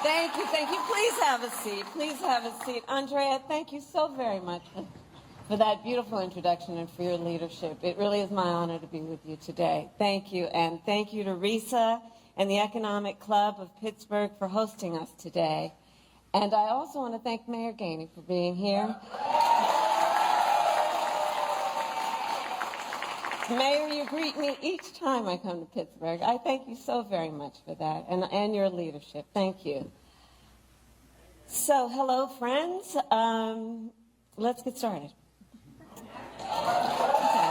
Thank you, thank you. Please have a seat. Please have a seat. Andrea, thank you so very much for that beautiful introduction and for your leadership. It really is my honor to be with you today. Thank you, and thank you to Risa and the Economic Club of Pittsburgh for hosting us today. And I also want to thank Mayor Gainey for being here. Mayor, you greet me each time I come to Pittsburgh. I thank you so very much for that, and your leadership. Thank you. So, hello, friends. Let's get started. Okay.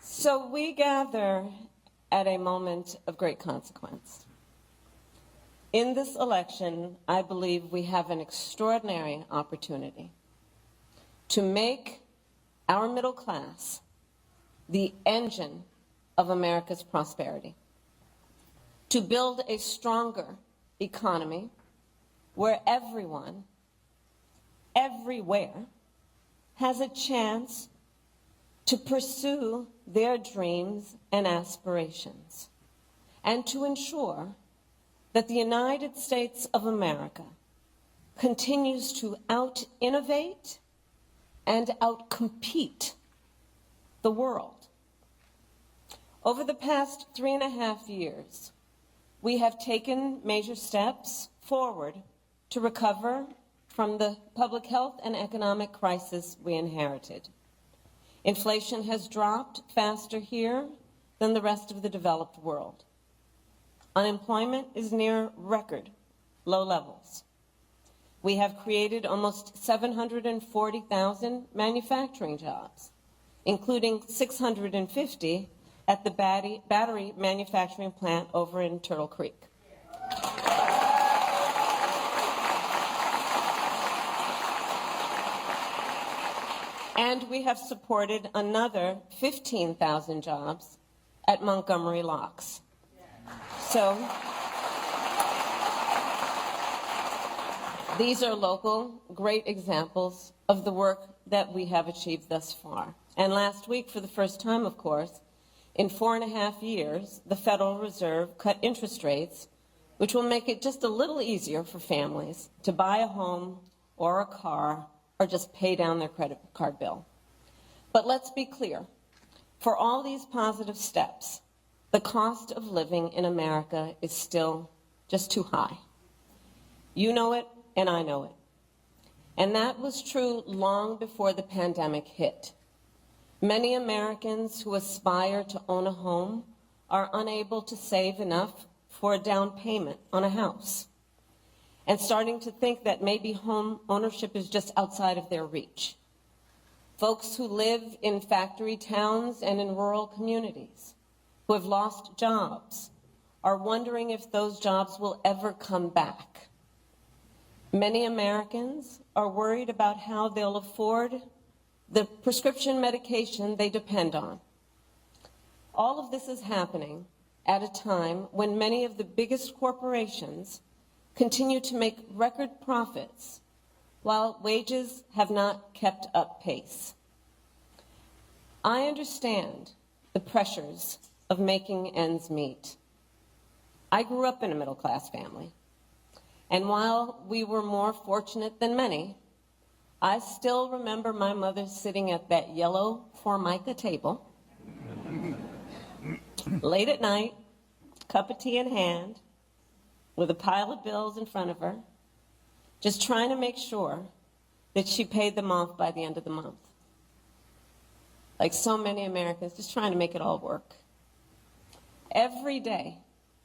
So we gather at a moment of great consequence. In this election, I believe we have an extraordinary opportunity to make our middle class the engine of America's prosperity, to build a stronger economy where everyone, everywhere, has a chance to pursue their dreams and aspirations, and to ensure that the United States of America continues to out-innovate and out-compete the world. Over the past 3.5 years, we have taken major steps forward to recover from the public health and economic crisis we inherited. Inflation has dropped faster here than the rest of the developed world. Unemployment is near record low levels. We have created almost 740,000 manufacturing jobs, including 650 at the battery manufacturing plant over in Turtle Creek. And we have supported another 15,000 jobs at Montgomery Locks. So these are local, great examples of the work that we have achieved thus far. And last week, for the first time, of course, in 4.5 years, the Federal Reserve cut interest rates, which will make it just a little easier for families to buy a home or a car or just pay down their credit card bill. But let's be clear, for all these positive steps, the cost of living in America is still just too high. You know it, and I know it. And that was true long before the pandemic hit. Many Americans who aspire to own a home are unable to save enough for a down payment on a house, and starting to think that maybe home ownership is just outside of their reach. Folks who live in factory towns and in rural communities, who have lost jobs, are wondering if those jobs will ever come back. Many Americans are worried about how they'll afford the prescription medication they depend on. All of this is happening at a time when many of the biggest corporations continue to make record profits while wages have not kept up pace. I understand the pressures of making ends meet. I grew up in a middle-class family, and while we were more fortunate than many, I still remember my mother sitting at that yellow Formica table, late at night, cup of tea in hand, with a pile of bills in front of her, just trying to make sure that she paid them off by the end of the month. Like so many Americans, just trying to make it all work. Every day,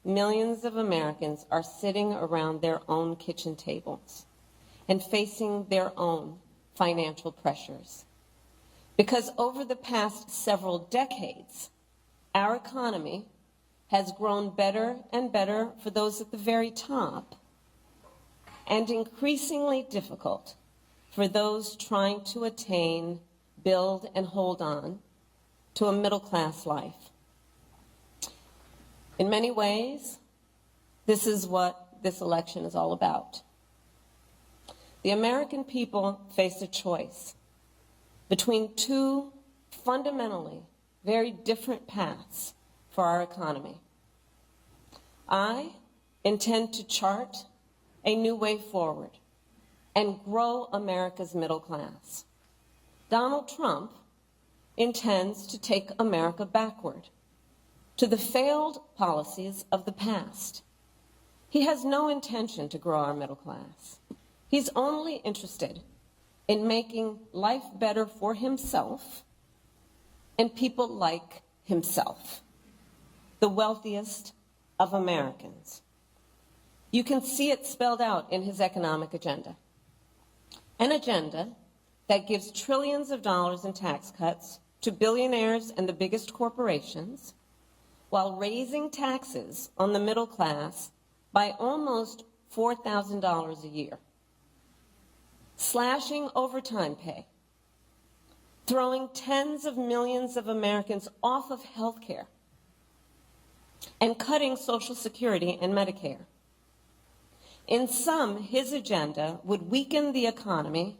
millions of Americans are sitting around their own kitchen tables and facing their own financial pressures. Because over the past several decades, our economy has grown better and better for those at the very top, and increasingly difficult for those trying to attain, build, and hold on to a middle-class life. In many ways, this is what this election is all about. The American people face a choice between two fundamentally very different paths for our economy. I intend to chart a new way forward and grow America's middle class. Donald Trump intends to take America backward to the failed policies of the past. He has no intention to grow our middle class. He's only interested in making life better for himself and people like himself, the wealthiest of Americans. You can see it spelled out in his economic agenda. An agenda that gives trillions of dollars in tax cuts to billionaires and the biggest corporations, while raising taxes on the middle class by almost $4,000 a year, slashing overtime pay, throwing tens of millions of Americans off of health care, and cutting Social Security and Medicare. In sum, his agenda would weaken the economy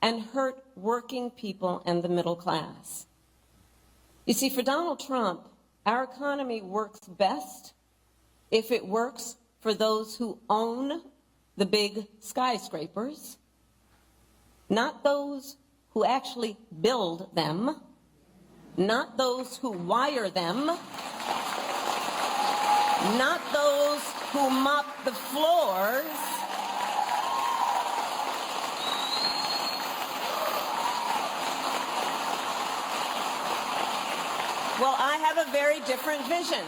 and hurt working people and the middle class. You see, for Donald Trump, our economy works best if it works for those who own the big skyscrapers, not those who actually build them, not those who wire them, not those who mop the floors, well, I have a very different vision.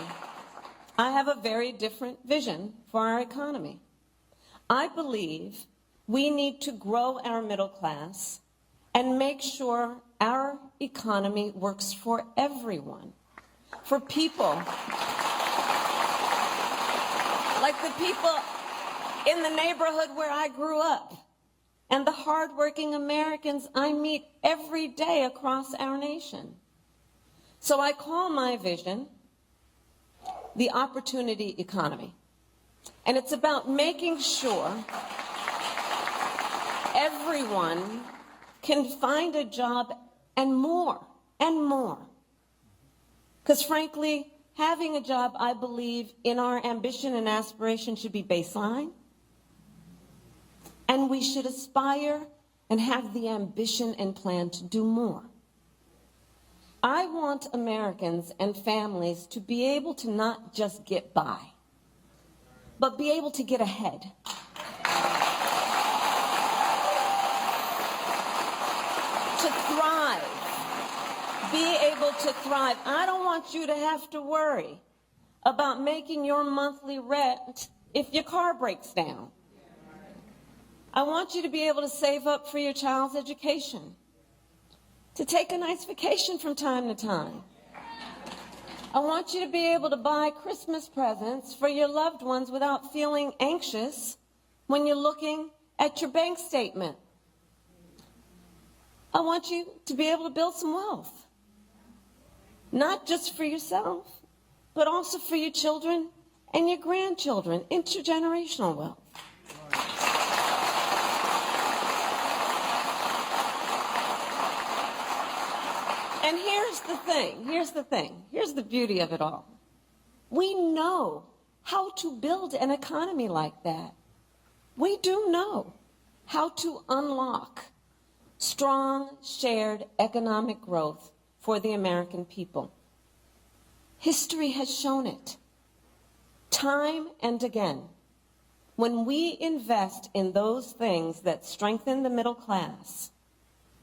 I have a very different vision for our economy. I believe we need to grow our middle class and make sure our economy works for everyone, for people like the people in the neighborhood where I grew up and the hardworking Americans I meet every day across our nation. So I call my vision the opportunity economy. And it's about making sure everyone can find a job and more, and more. Because frankly, having a job, I believe, in our ambition and aspiration should be baseline. And we should aspire and have the ambition and plan to do more. I want Americans and families to be able to not just get by, but be able to get ahead. To thrive. Be able to thrive. I don't want you to have to worry about making your monthly rent if your car breaks down. I want you to be able to save up for your child's education, to take a nice vacation from time to time. I want you to be able to buy Christmas presents for your loved ones without feeling anxious when you're looking at your bank statement. I want you to be able to build some wealth, not just for yourself, but also for your children and your grandchildren, intergenerational wealth. And here's the thing, here's the beauty of it all. We know how to build an economy like that. We do know how to unlock strong, shared economic growth for the American people. History has shown it, time and again. When we invest in those things that strengthen the middle class,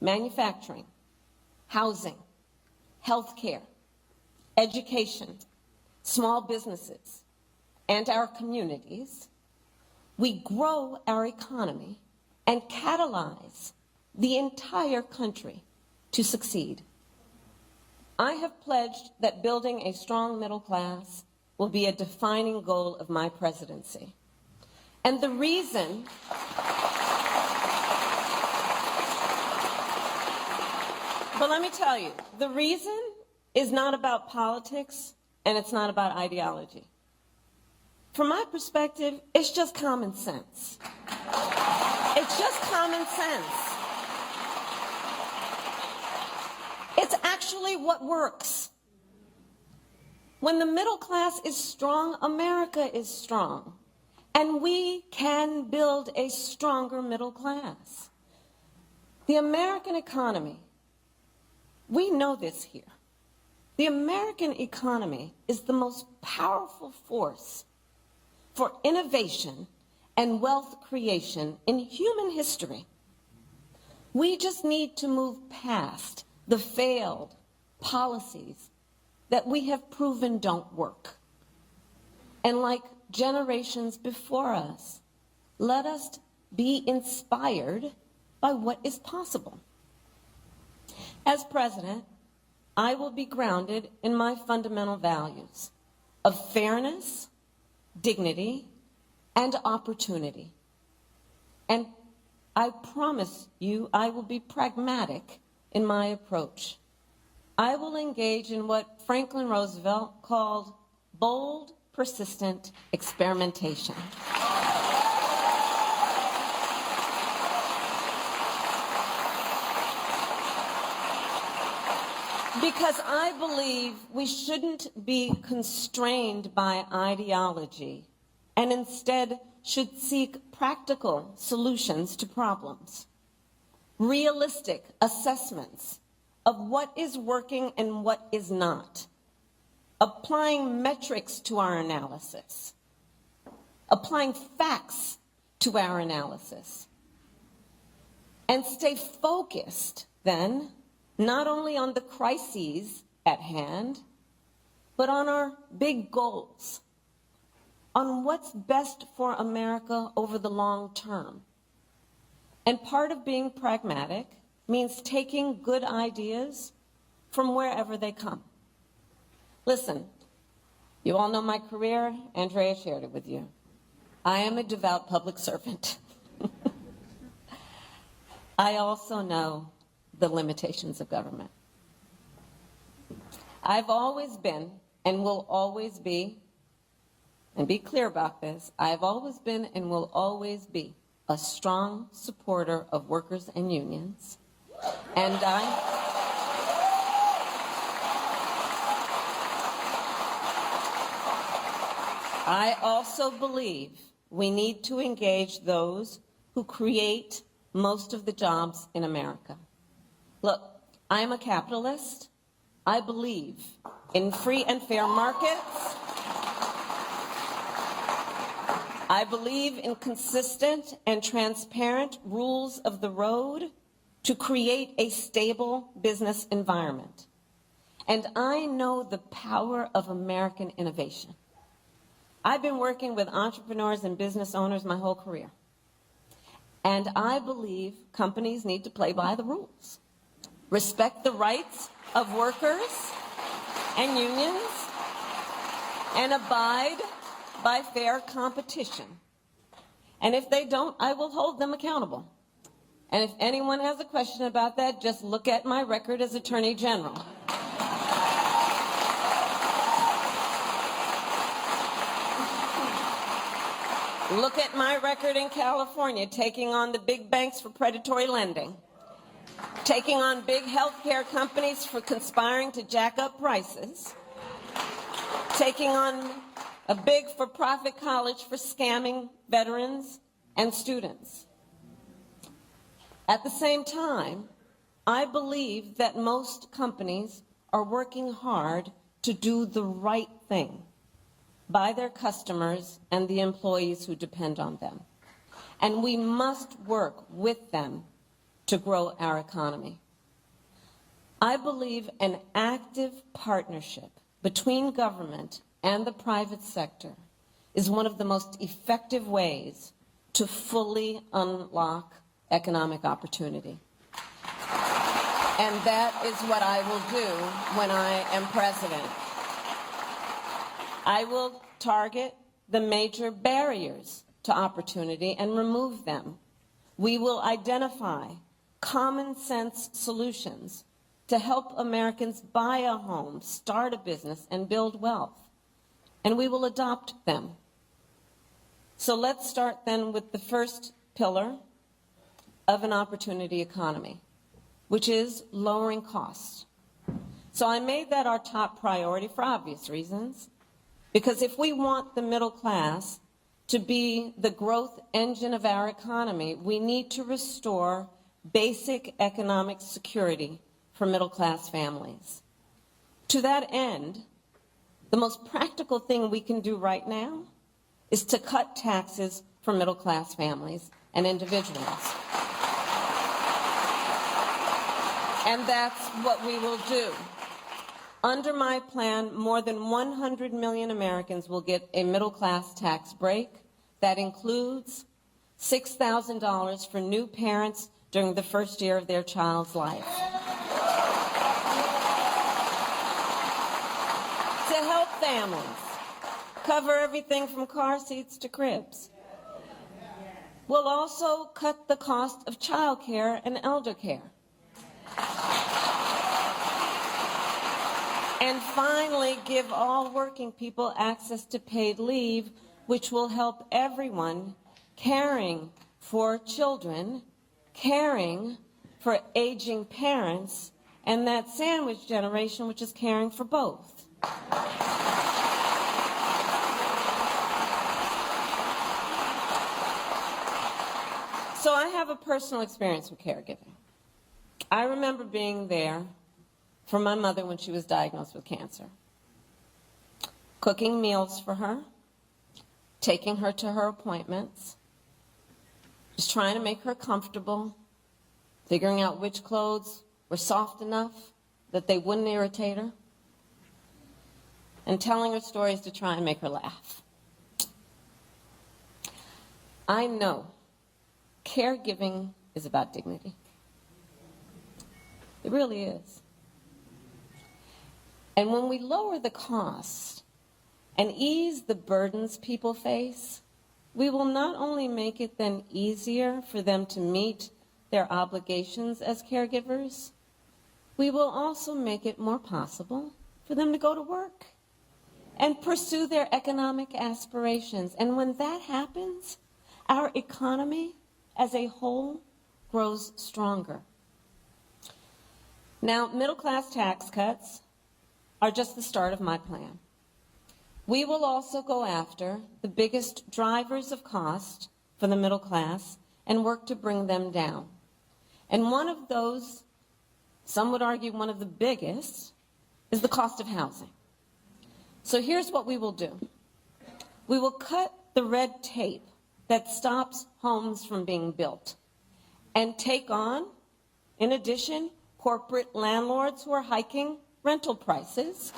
manufacturing, housing, healthcare, education, small businesses, and our communities, we grow our economy and catalyze the entire country to succeed. I have pledged that building a strong middle class will be a defining goal of my presidency. And the reason but let me tell you, the reason is not about politics and it's not about ideology. From my perspective, it's just common sense. It's just common sense. It's actually what works. When the middle class is strong, America is strong. And we can build a stronger middle class. The American economy, we know this here. The American economy is the most powerful force for innovation and wealth creation in human history. We just need to move past the failed policies that we have proven don't work. And like generations before us, let us be inspired by what is possible. As president, I will be grounded in my fundamental values of fairness, dignity, and opportunity. And I promise you I will be pragmatic in my approach. I will engage in what Franklin Roosevelt called bold, persistent experimentation. Because I believe we shouldn't be constrained by ideology and instead should seek practical solutions to problems, realistic assessments of what is working and what is not, applying metrics to our analysis, applying facts to our analysis, and stay focused then not only on the crises at hand, but on our big goals, on what's best for America over the long term. And part of being pragmatic means taking good ideas from wherever they come. Listen, you all know my career. Andrea shared it with you. I am a devout public servant. I also know the limitations of government. I've always been and will always be, and be clear about this, I've always been and will always be a strong supporter of workers and unions. And I also believe we need to engage those who create most of the jobs in America. Look, I'm a capitalist. I believe in free and fair markets. I believe in consistent and transparent rules of the road to create a stable business environment. And I know the power of American innovation. I've been working with entrepreneurs and business owners my whole career. And I believe companies need to play by the rules. Respect the rights of workers and unions, and abide by fair competition. And if they don't, I will hold them accountable. And if anyone has a question about that, just look at my record as Attorney General. Look at my record in California, taking on the big banks for predatory lending, taking on big healthcare companies for conspiring to jack up prices, taking on a big for-profit college for scamming veterans and students. At the same time, I believe that most companies are working hard to do the right thing by their customers and the employees who depend on them. And we must work with them to grow our economy. I believe an active partnership between government and the private sector is one of the most effective ways to fully unlock economic opportunity. And that is what I will do when I am president. I will target the major barriers to opportunity and remove them. We will identify common sense solutions to help Americans buy a home, start a business, and build wealth. And we will adopt them. So let's start then with the first pillar of an opportunity economy, which is lowering costs. So I made that our top priority for obvious reasons, because if we want the middle class to be the growth engine of our economy, we need to restore basic economic security for middle-class families. To that end, the most practical thing we can do right now is to cut taxes for middle-class families and individuals. And that's what we will do. Under my plan, more than 100 million Americans will get a middle-class tax break. That includes $6,000 for new parents during the first year of their child's life. To help families cover everything from car seats to cribs. We'll also cut the cost of child care and elder care. And finally, give all working people access to paid leave, which will help everyone caring for children, caring for aging parents, and that sandwich generation, which is caring for both. So I have a personal experience with caregiving. I remember being there for my mother when she was diagnosed with cancer, cooking meals for her, taking her to her appointments, just trying to make her comfortable, figuring out which clothes were soft enough that they wouldn't irritate her, and telling her stories to try and make her laugh. I know caregiving is about dignity. It really is. And when we lower the cost and ease the burdens people face, we will not only make it then easier for them to meet their obligations as caregivers, we will also make it more possible for them to go to work and pursue their economic aspirations. And when that happens, our economy as a whole grows stronger. Now, middle-class tax cuts are just the start of my plan. We will also go after the biggest drivers of cost for the middle class and work to bring them down. And one of those, some would argue one of the biggest, is the cost of housing. So here's what we will do. We will cut the red tape that stops homes from being built and take on, in addition, corporate landlords who are hiking rental prices.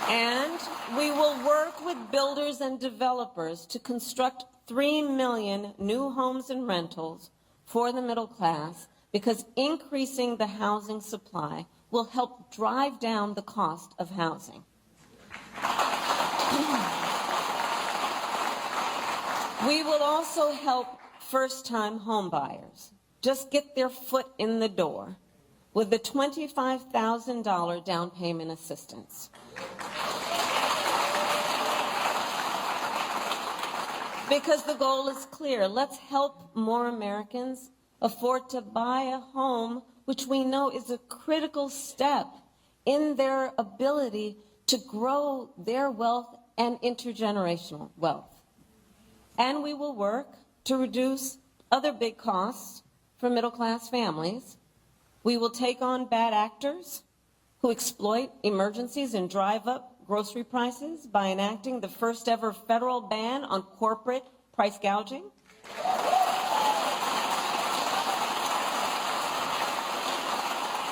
And we will work with builders and developers to construct 3 million new homes and rentals for the middle class, because increasing the housing supply will help drive down the cost of housing. We will also help first-time homebuyers just get their foot in the door with the $25,000 down payment assistance. Because the goal is clear. Let's help more Americans afford to buy a home, which we know is a critical step in their ability to grow their wealth and intergenerational wealth. And we will work to reduce other big costs for middle-class families. We will take on bad actors who exploit emergencies and drive up grocery prices by enacting the first ever federal ban on corporate price gouging.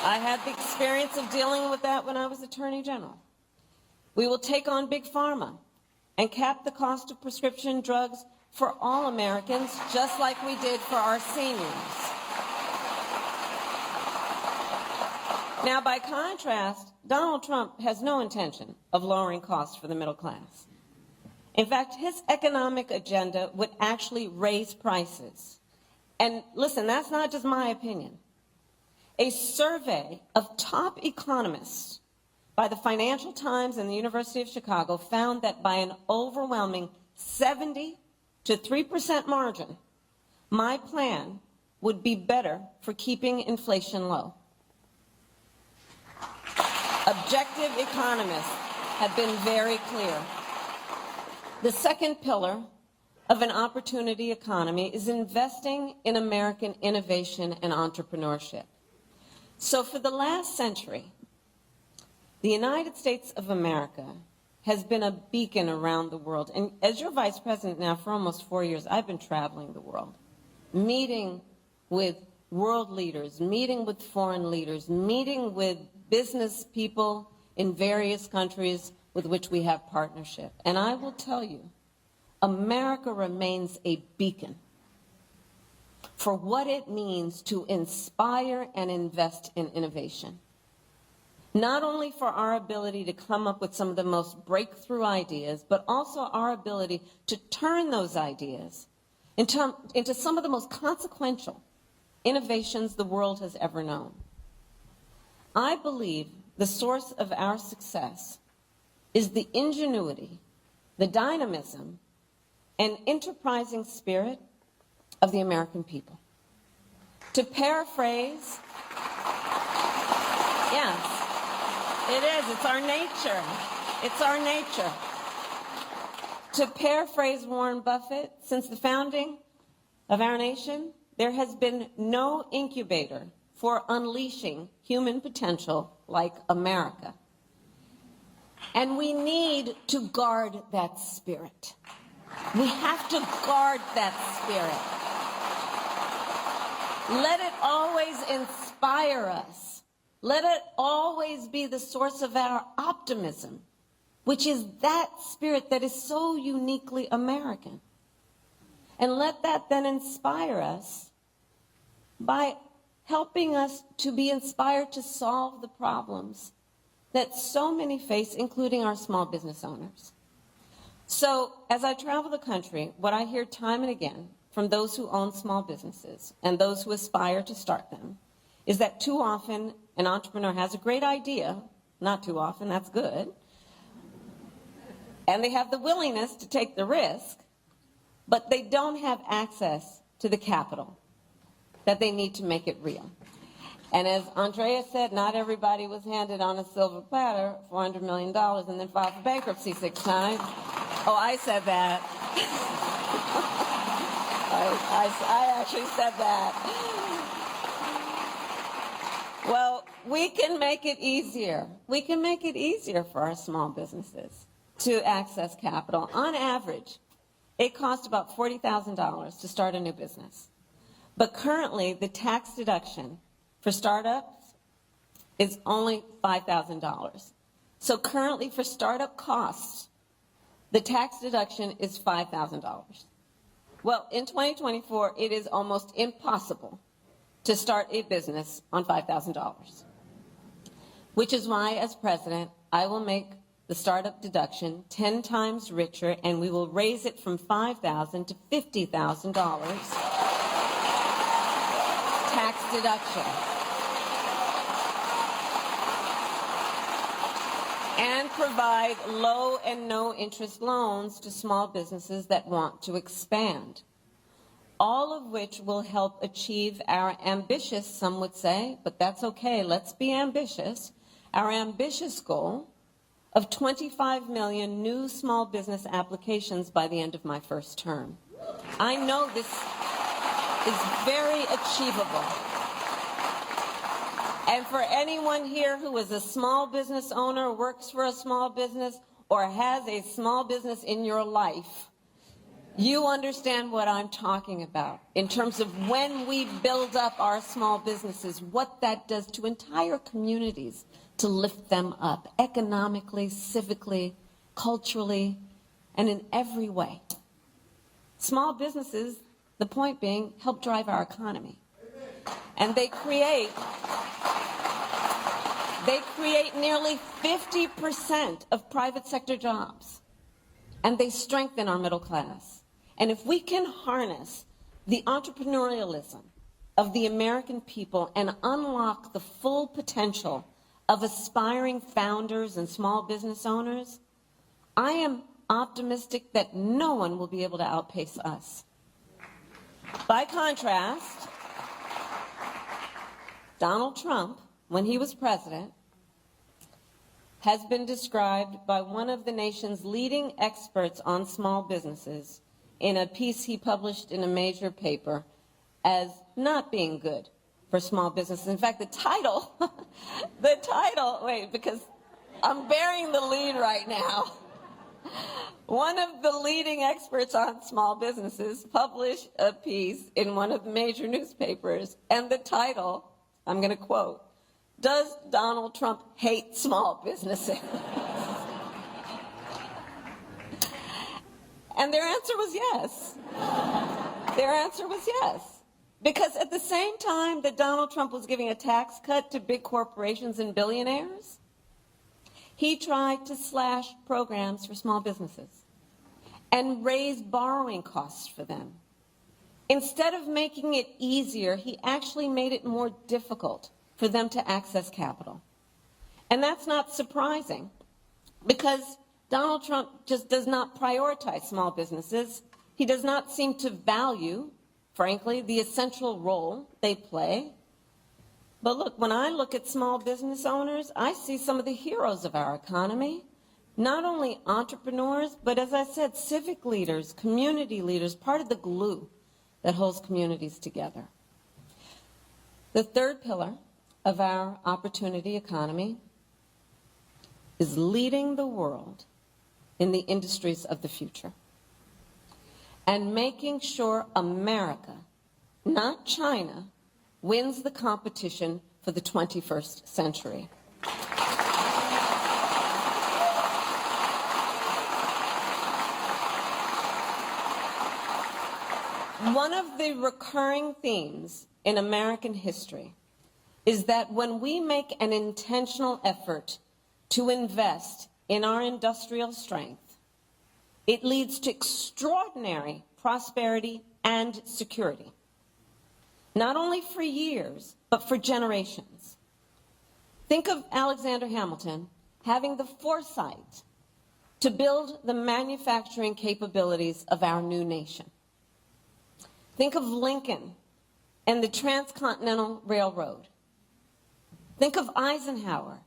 I had the experience of dealing with that when I was Attorney General. We will take on Big Pharma and cap the cost of prescription drugs for all Americans, just like we did for our seniors. Now, by contrast, Donald Trump has no intention of lowering costs for the middle class. In fact, his economic agenda would actually raise prices. And listen, that's not just my opinion. A survey of top economists by the Financial Times and the University of Chicago found that by an overwhelming 70 to 3% margin, my plan would be better for keeping inflation low. Objective economists have been very clear. The second pillar of an opportunity economy is investing in American innovation and entrepreneurship. So for the last century, the United States of America has been a beacon around the world. And as your vice president now for almost 4 years, I've been traveling the world, meeting with world leaders, meeting with foreign leaders, meeting with business people in various countries with which we have partnership. And I will tell you, America remains a beacon for what it means to inspire and invest in innovation. Not only for our ability to come up with some of the most breakthrough ideas, but also our ability to turn those ideas into some of the most consequential innovations the world has ever known. I believe the source of our success is the ingenuity, the dynamism, and enterprising spirit of the American people. To paraphrase, yes, it is, it's our nature. It's our nature. To paraphrase Warren Buffett, since the founding of our nation, there has been no incubator for unleashing human potential like America. And we need to guard that spirit. We have to guard that spirit. Let it always inspire us. Let it always be the source of our optimism, which is that spirit that is so uniquely American. And let that then inspire us by helping us to be inspired to solve the problems that so many face, including our small business owners. So as I travel the country, what I hear time and again from those who own small businesses and those who aspire to start them is that too often an entrepreneur has a great idea, not too often, that's good, and they have the willingness to take the risk, but they don't have access to the capital that they need to make it real. And as Andrea said, not everybody was handed on a silver platter $400 million and then filed for bankruptcy 6 times. Oh, I said that. I actually said that. Well, we can make it easier. We can make it easier for our small businesses to access capital. On average, it costs about $40,000 to start a new business. But currently, the tax deduction for startups is only $5,000. So currently, for startup costs, the tax deduction is $5,000. Well, in 2024, it is almost impossible to start a business on $5,000, which is why, as president, I will make the startup deduction 10 times richer, and we will raise it from $5,000 to $50,000 tax deduction. And provide low and no interest loans to small businesses that want to expand. All of which will help achieve our ambitious, some would say, but that's okay, let's be ambitious, our ambitious goal of 25 million new small business applications by the end of my first term. I know this is very achievable. And for anyone here who is a small business owner, works for a small business, or has a small business in your life, you understand what I'm talking about in terms of when we build up our small businesses, what that does to entire communities to lift them up economically, civically, culturally, and in every way. Small businesses, the point being, help drive our economy. And they create nearly 50% of private sector jobs. And they strengthen our middle class. And if we can harness the entrepreneurialism of the American people and unlock the full potential of aspiring founders and small business owners, I am optimistic that no one will be able to outpace us. By contrast, Donald Trump, when he was president, has been described by one of the nation's leading experts on small businesses in a piece he published in a major paper as not being good for small businesses. In fact, the title, wait, because I'm bearing the lead right now. One of the leading experts on small businesses published a piece in one of the major newspapers, and the title, I'm going to quote, "Does Donald Trump hate small businesses?" And their answer was yes. Their answer was yes. Because at the same time that Donald Trump was giving a tax cut to big corporations and billionaires, he tried to slash programs for small businesses and raise borrowing costs for them. Instead of making it easier, he actually made it more difficult for them to access capital. And that's not surprising, because Donald Trump just does not prioritize small businesses. He does not seem to value, frankly, the essential role they play. But look, when I look at small business owners, I see some of the heroes of our economy. Not only entrepreneurs, but as I said, civic leaders, community leaders, part of the glue that holds communities together. The third pillar of our opportunity economy is leading the world in the industries of the future and making sure America, not China, wins the competition for the 21st century. One of the recurring themes in American history is that when we make an intentional effort to invest in our industrial strength, it leads to extraordinary prosperity and security, not only for years, but for generations. Think of Alexander Hamilton having the foresight to build the manufacturing capabilities of our new nation. Think of Lincoln and the Transcontinental Railroad. Think of Eisenhower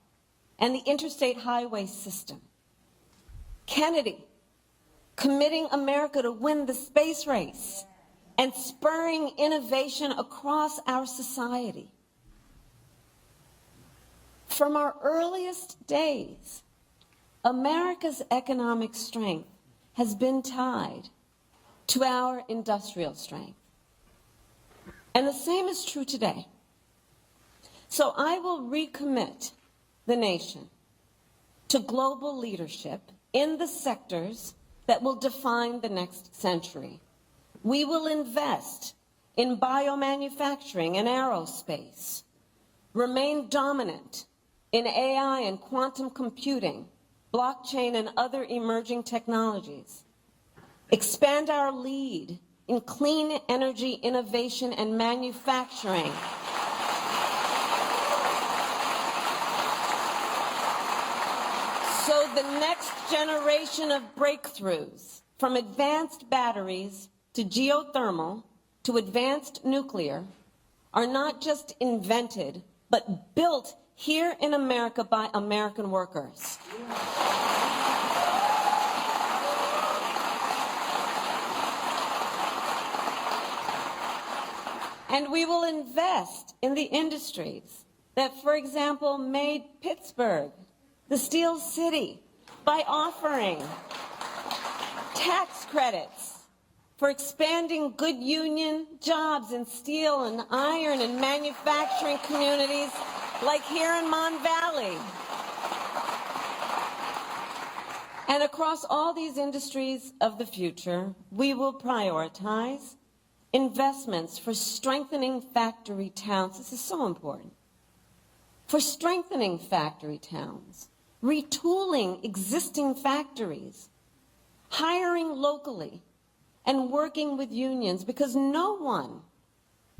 and the interstate highway system. Kennedy committing America to win the space race and spurring innovation across our society. From our earliest days, America's economic strength has been tied to our industrial strength. And the same is true today. So I will recommit the nation to global leadership in the sectors that will define the next century. We will invest in biomanufacturing and aerospace, remain dominant in AI and quantum computing, blockchain and other emerging technologies, expand our lead in clean energy innovation and manufacturing, so the next generation of breakthroughs, from advanced batteries to geothermal to advanced nuclear, are not just invented, but built here in America by American workers. And we will invest in the industries that, for example, made Pittsburgh the Steel City by offering tax credits for expanding good union jobs in steel and iron and manufacturing communities like here in Mon Valley. And across all these industries of the future, we will prioritize investments for strengthening factory towns. This is so important. For strengthening factory towns, retooling existing factories, hiring locally, and working with unions, because no one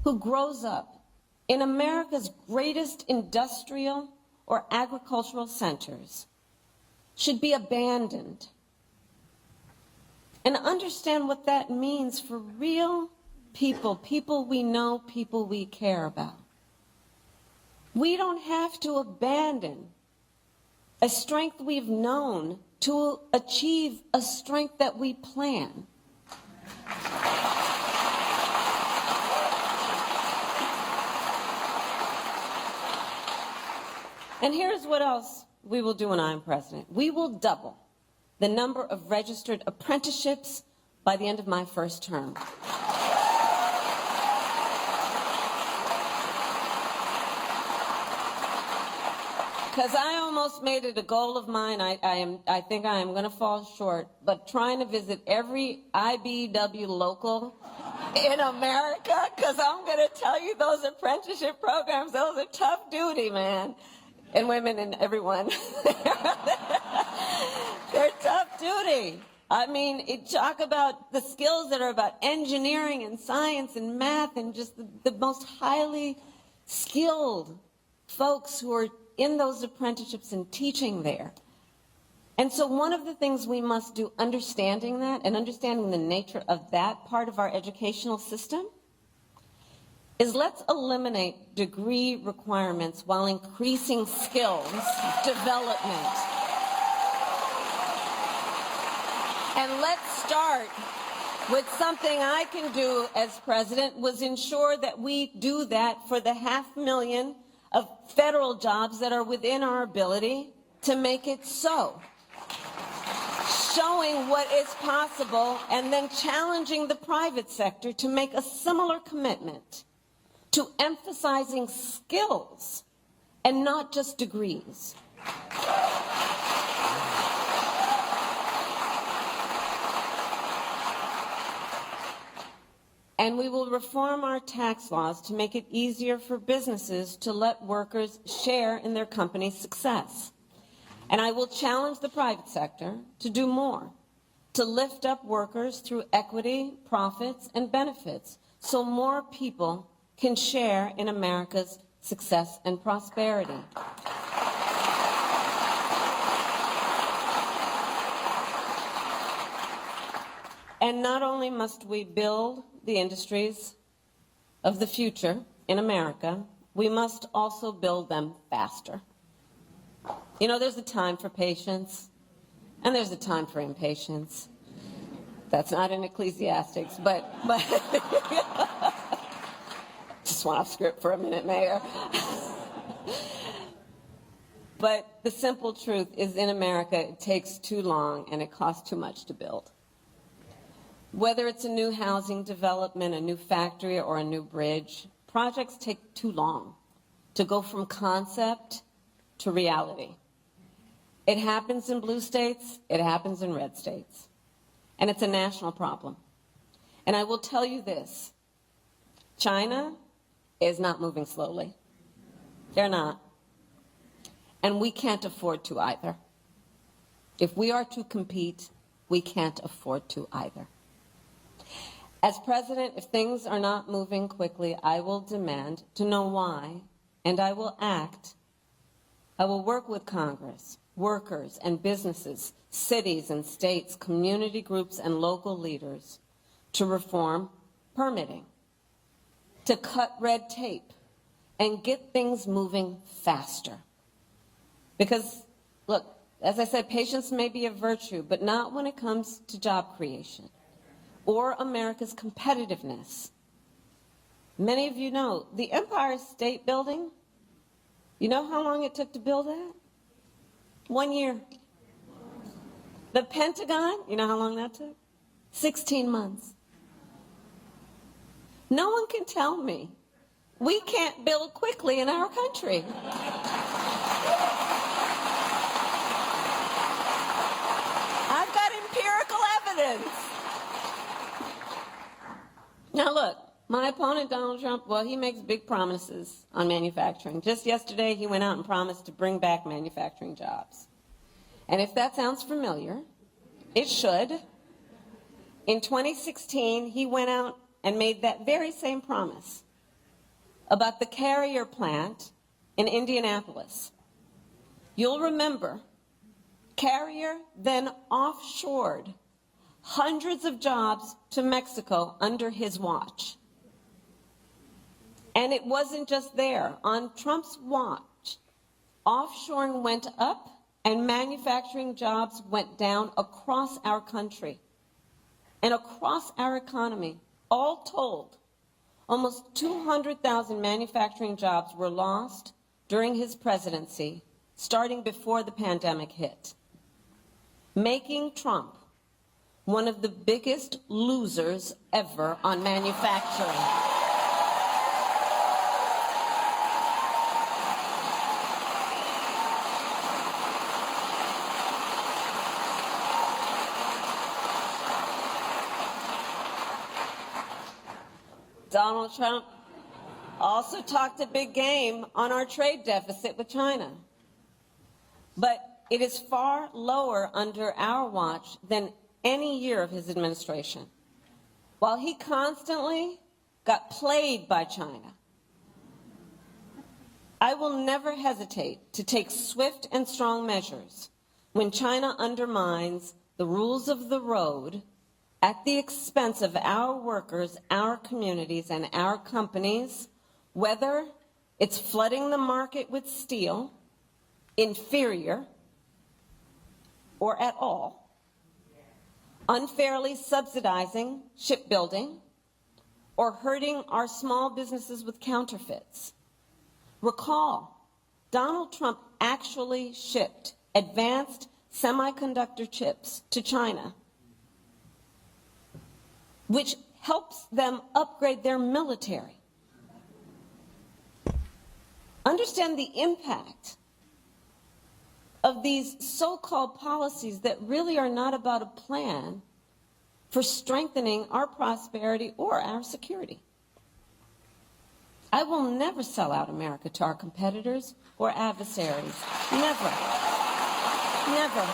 who grows up in America's greatest industrial or agricultural centers should be abandoned. And understand what that means for real people, people we know, people we care about. We don't have to abandon a strength we've known to achieve a strength that we plan. And here's what else we will do when I'm president. We will double the number of registered apprenticeships by the end of my first term. Because I almost made it a goal of mine. I think I am going to fall short, but trying to visit every IBEW local in America, because I'm going to tell you, those apprenticeship programs, those are tough duty, man. And women and everyone. They're tough duty. I mean, talk about the skills that are about engineering and science and math and just the most highly skilled folks who are in those apprenticeships and teaching there. And so one of the things we must do, understanding that and understanding the nature of that part of our educational system, is let's eliminate degree requirements while increasing skills development. And let's start with something I can do as president, was ensure that we do that for the 500,000 of federal jobs that are within our ability to make it so. Showing what is possible and then challenging the private sector to make a similar commitment to emphasizing skills and not just degrees. And we will reform our tax laws to make it easier for businesses to let workers share in their company's success. And I will challenge the private sector to do more, to lift up workers through equity, profits, and benefits, so more people can share in America's success and prosperity. And not only must we build the industries of the future in America, we must also build them faster. You know, there's a time for patience, and there's a time for impatience. That's not in Ecclesiastics, but just went off script for a minute, Mayor. But the simple truth is, in America, it takes too long and it costs too much to build. Whether it's a new housing development, a new factory, or a new bridge, projects take too long to go from concept to reality. It happens in blue states, it happens in red states, and it's a national problem. And I will tell you this, China is not moving slowly. They're not. And we can't afford to either. If we are to compete, we can't afford to either. As president, if things are not moving quickly, I will demand to know why, and I will act. I will work with Congress, workers and businesses, cities and states, community groups and local leaders to reform permitting, to cut red tape, and get things moving faster. Because, look, as I said, patience may be a virtue, but not when it comes to job creation or America's competitiveness. Many of you know, the Empire State Building, you know how long it took to build that? 1 year. The Pentagon, you know how long that took? 16 months. No one can tell me we can't build quickly in our country. I've got empirical evidence. Now look, my opponent, Donald Trump, well, he makes big promises on manufacturing. Just yesterday, he went out and promised to bring back manufacturing jobs. And if that sounds familiar, it should. In 2016, he went out and made that very same promise about the Carrier plant in Indianapolis. You'll remember, Carrier then offshored hundreds of jobs to Mexico under his watch. And it wasn't just there. On Trump's watch, offshoring went up and manufacturing jobs went down across our country and across our economy. All told, almost 200,000 manufacturing jobs were lost during his presidency, starting before the pandemic hit, making Trump one of the biggest losers ever on manufacturing. Donald Trump also talked a big game on our trade deficit with China. But it is far lower under our watch than any year of his administration. While he constantly got played by China, I will never hesitate to take swift and strong measures when China undermines the rules of the road at the expense of our workers, our communities, and our companies, whether it's flooding the market with steel, inferior, or at all, unfairly subsidizing shipbuilding, or hurting our small businesses with counterfeits. Recall, Donald Trump actually shipped advanced semiconductor chips to China, which helps them upgrade their military. Understand the impact of these so-called policies that really are not about a plan for strengthening our prosperity or our security. I will never sell out America to our competitors or adversaries. Never. Never.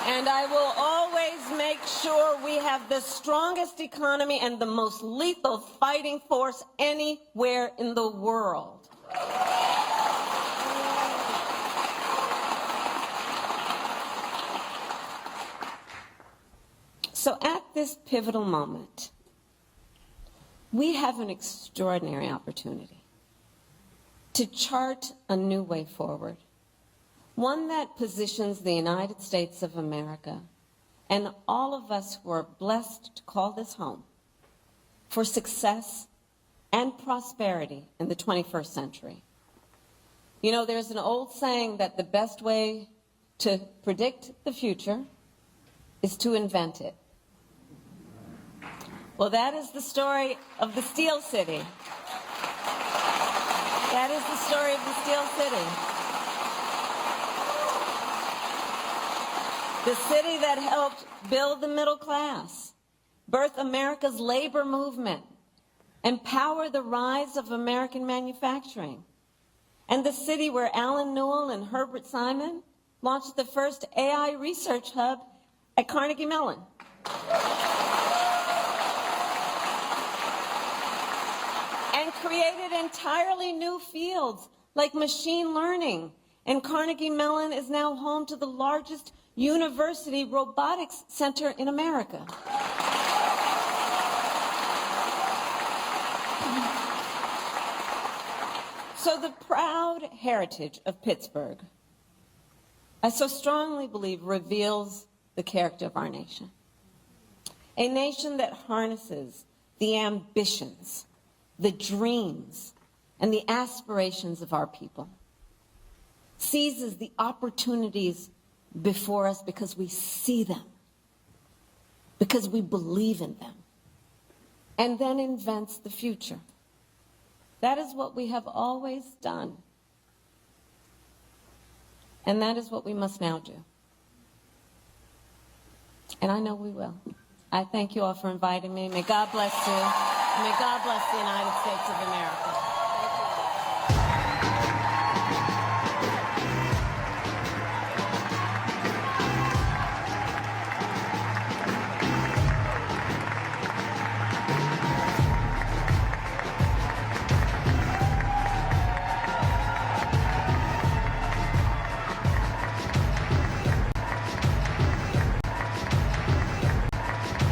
And I will always make sure we have the strongest economy and the most lethal fighting force anywhere in the world. So at this pivotal moment, we have an extraordinary opportunity to chart a new way forward. One that positions the United States of America and all of us who are blessed to call this home for success and prosperity in the 21st century. You know, there's an old saying that the best way to predict the future is to invent it. Well, that is the story of the Steel City. That is the story of the Steel City. The city that helped build the middle class, birth America's labor movement, and power the rise of American manufacturing. And the city where Alan Newell and Herbert Simon launched the first AI research hub at Carnegie Mellon. And created entirely new fields like machine learning. And Carnegie Mellon is now home to the largest university robotics center in America. So the proud heritage of Pittsburgh, I so strongly believe, reveals the character of our nation. A nation that harnesses the ambitions, the dreams, and the aspirations of our people. Seizes the opportunities before us because we see them, because we believe in them, and then invents the future. That is what we have always done. And that is what we must now do. And I know we will. I thank you all for inviting me. May God bless you. And may God bless the United States of America.